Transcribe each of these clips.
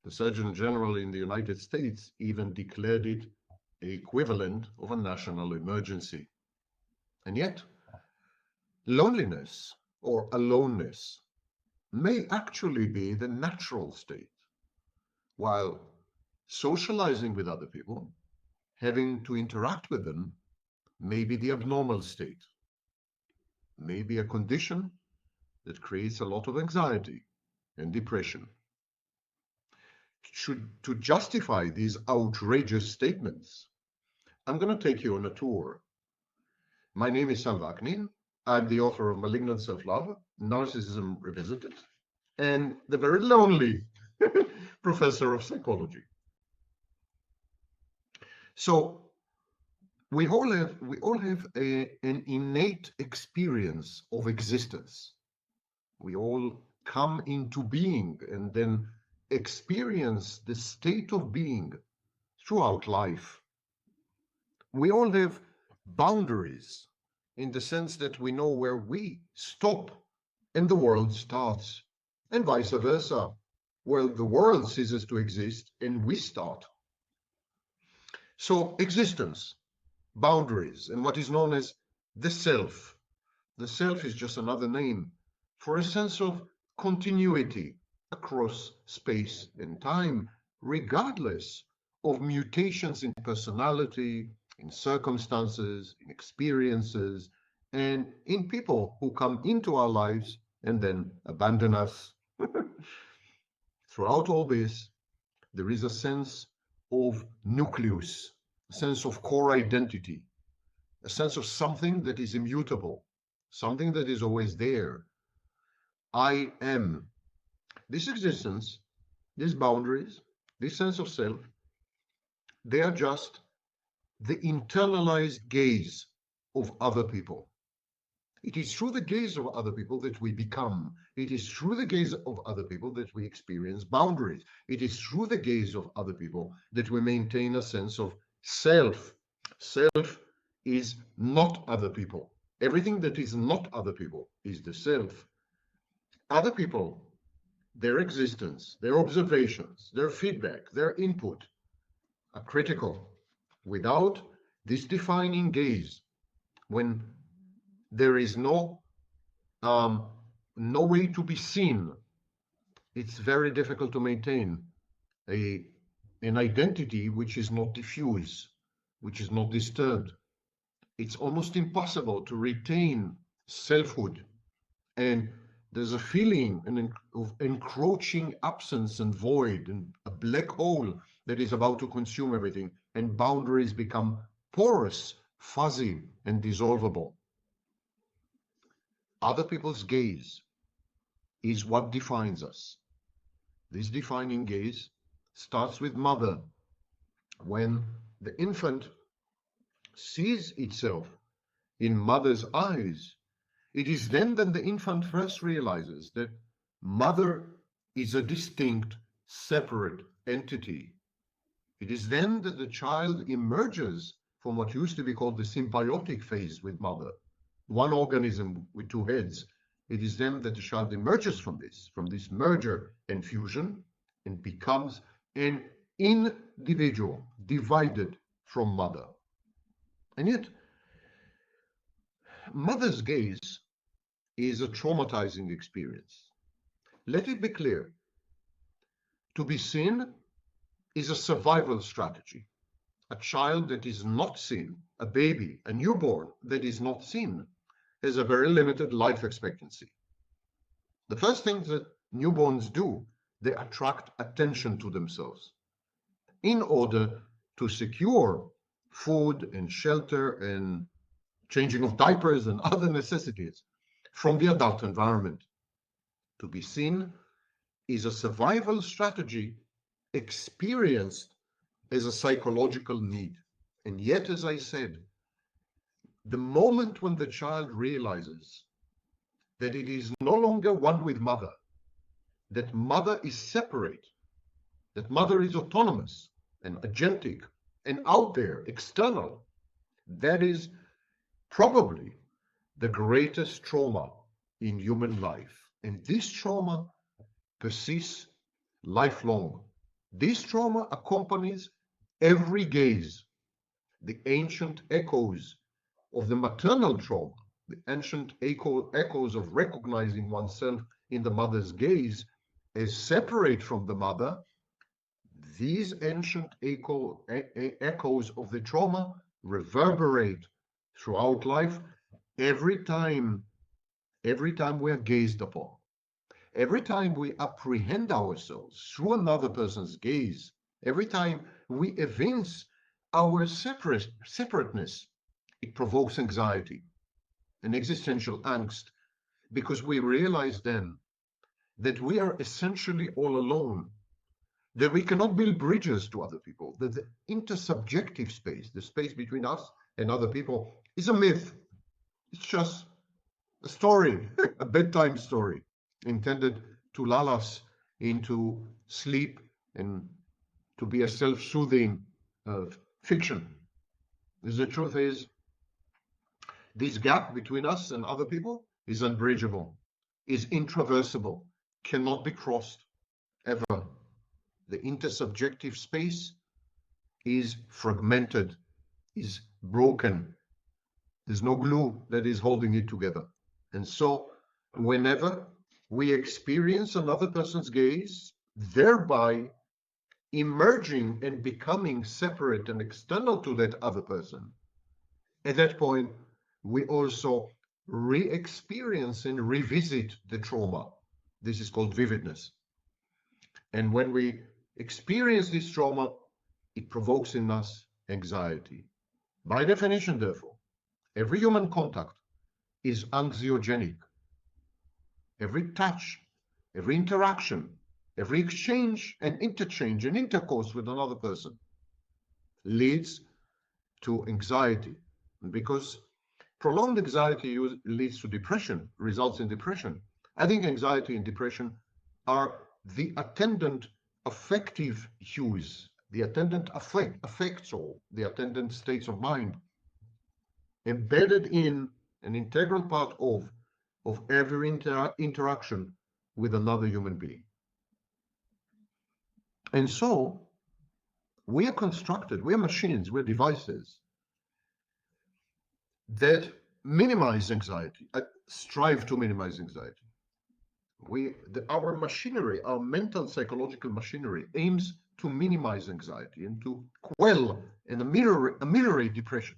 The Surgeon General in the United States even declared it the equivalent of a national emergency. And yet, loneliness or aloneness may actually be the natural state, while socializing with other people, having to interact with them, may be the abnormal state, may be a condition that creates a lot of anxiety and depression. To justify these outrageous statements, I'm going to take you on a tour. My name is Sam Vaknin. I'm the author of Malignant Self-Love, Narcissism Revisited, and the very lonely professor of psychology. So we all have an innate experience of existence. We all come into being and then experience the state of being throughout life. We all have boundaries in the sense that we know where we stop and the world starts, and vice versa, where the world ceases to exist and we start. So existence, boundaries, and what is known as the self. The self is just another name for a sense of continuity across space and time, regardless of mutations in personality, in circumstances, in experiences, and in people who come into our lives and then abandon us. Throughout all this, there is a sense of nucleus, a sense of core identity, a sense of something that is immutable, something that is always there. I am. This existence, these boundaries, this sense of self, they are just the internalized gaze of other people. It is through the gaze of other people that we become. It is through the gaze of other people that we experience boundaries. It is through the gaze of other people that we maintain a sense of self. Self is not other people. Everything that is not other people is the self. Other people, their existence, their observations, their feedback, their input are critical. Without this defining gaze, when there is no way to be seen, it's very difficult to maintain an identity which is not diffuse, which is not disturbed. It's almost impossible to retain selfhood, and there's a feeling of encroaching absence and void and a black hole that is about to consume everything, and boundaries become porous, fuzzy, and dissolvable. Other people's gaze is what defines us. This defining gaze starts with mother. When the infant sees itself in mother's eyes, it is then that the infant first realizes that mother is a distinct, separate entity. It is then that the child emerges from what used to be called the symbiotic phase with mother, one organism with two heads. It is then that the child emerges from this merger and fusion, and becomes an individual, divided from mother. And yet, mother's gaze is a traumatizing experience. Let it be clear, to be seen is a survival strategy. A child that is not seen, a baby, a newborn that is not seen, has a very limited life expectancy. The first thing that newborns do, they attract attention to themselves in order to secure food and shelter and changing of diapers and other necessities from the adult environment. To be seen is a survival strategy experienced as a psychological need. And yet, as I said, the moment when the child realizes that it is no longer one with mother, that mother is separate, that mother is autonomous and agentic and out there, external, that is probably the greatest trauma in human life. And this trauma persists lifelong. This trauma accompanies every gaze. The ancient echoes of the maternal trauma, the ancient echoes of recognizing oneself in the mother's gaze as separate from the mother, these ancient echoes of the trauma reverberate throughout life every time we are gazed upon. Every time we apprehend ourselves through another person's gaze, every time we evince our separateness, it provokes anxiety and existential angst, because we realize then that we are essentially all alone, that we cannot build bridges to other people, that the intersubjective space, the space between us and other people, is a myth. It's just a story, a bedtime story, intended to lull us into sleep and to be a self-soothing fiction. The truth is, this gap between us and other people is unbridgeable, is intraversible, cannot be crossed ever. The intersubjective space is fragmented, is broken. There's no glue that is holding it together. And so whenever we experience another person's gaze, thereby emerging and becoming separate and external to that other person, at that point, we also re-experience and revisit the trauma. This is called vividness. And when we experience this trauma, it provokes in us anxiety. By definition, therefore, every human contact is anxiogenic. Every touch, every interaction, every exchange and interchange and intercourse with another person leads to anxiety. Because prolonged anxiety leads to depression, results in depression. I think anxiety and depression are the attendant affective hues, the attendant affects all, the attendant states of mind, embedded in an integral part of every interaction with another human being. And so we are constructed, we are machines, we're devices that minimize anxiety, strive to minimize anxiety. Our machinery, our mental psychological machinery aims to minimize anxiety and to quell and ameliorate depression.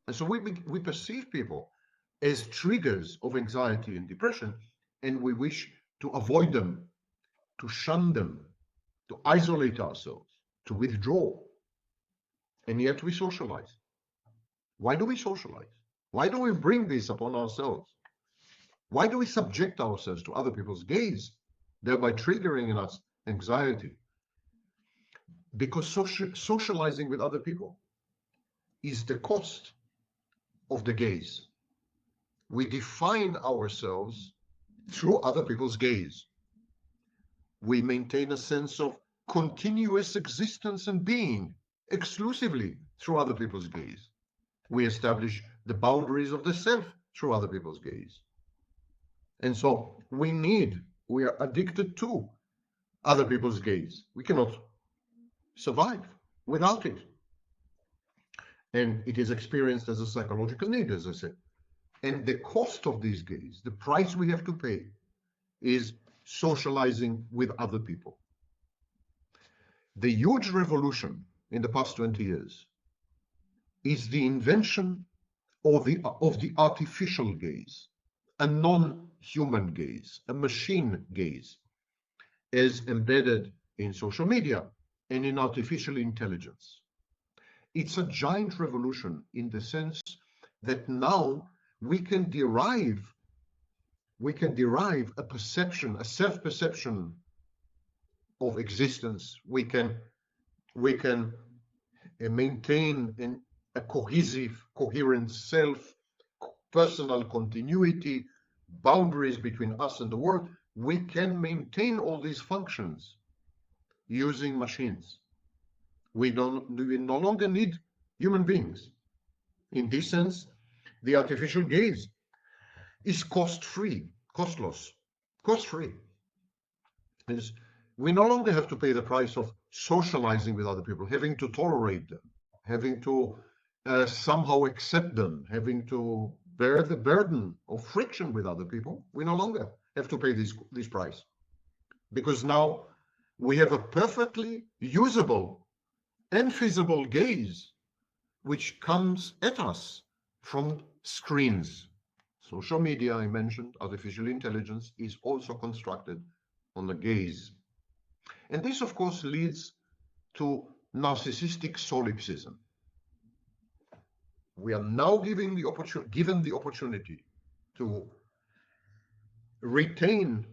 And so we perceive people as triggers of anxiety and depression, and we wish to avoid them, to shun them, to isolate ourselves, to withdraw. And yet we socialize. Why do we socialize? Why do we bring this upon ourselves? Why do we subject ourselves to other people's gaze, thereby triggering in us anxiety? Because socializing with other people is the cost of the gaze. We define ourselves through other people's gaze. We maintain a sense of continuous existence and being exclusively through other people's gaze. We establish the boundaries of the self through other people's gaze. And so we are addicted to other people's gaze. We cannot survive without it. And it is experienced as a psychological need, as I said. And the cost of this gaze, the price we have to pay, is socializing with other people. The huge revolution in the past 20 years is the invention of the artificial gaze, a non-human gaze, a machine gaze, as embedded in social media and in artificial intelligence. It's a giant revolution in the sense that now we can derive a perception, a self-perception of existence. We can maintain a cohesive, coherent self, personal continuity, boundaries between us and the world. We can maintain all these functions using machines. We no longer need human beings. In this sense, the artificial gaze is cost-free, costless, cost-free. we no longer have to pay the price of socializing with other people, having to tolerate them, having to somehow accept them, having to bear the burden of friction with other people. We no longer have to pay this price, because now we have a perfectly usable and feasible gaze which comes at us from screens. Social media, I mentioned, artificial intelligence is also constructed on the gaze. And this, of course, leads to narcissistic solipsism. We are now given the opportunity to retain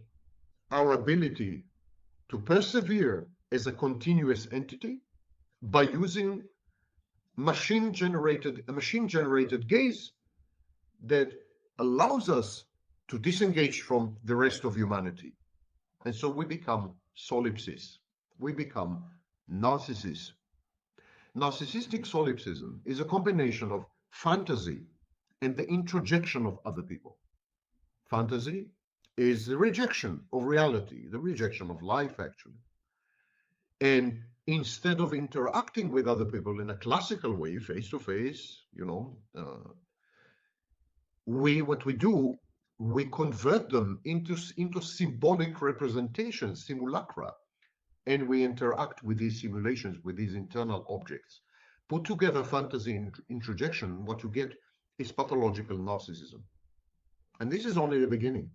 our ability to persevere as a continuous entity by using a machine-generated gaze that allows us to disengage from the rest of humanity. And so we become solipsis. We become narcissists. Narcissistic solipsism is a combination of fantasy and the introjection of other people. Fantasy is the rejection of reality, the rejection of life, actually. And instead of interacting with other people in a classical way, face to face, what we do, we convert them into symbolic representations, simulacra, and we interact with these simulations, with these internal objects. Put together fantasy and introjection, what you get is pathological narcissism. And this is only the beginning.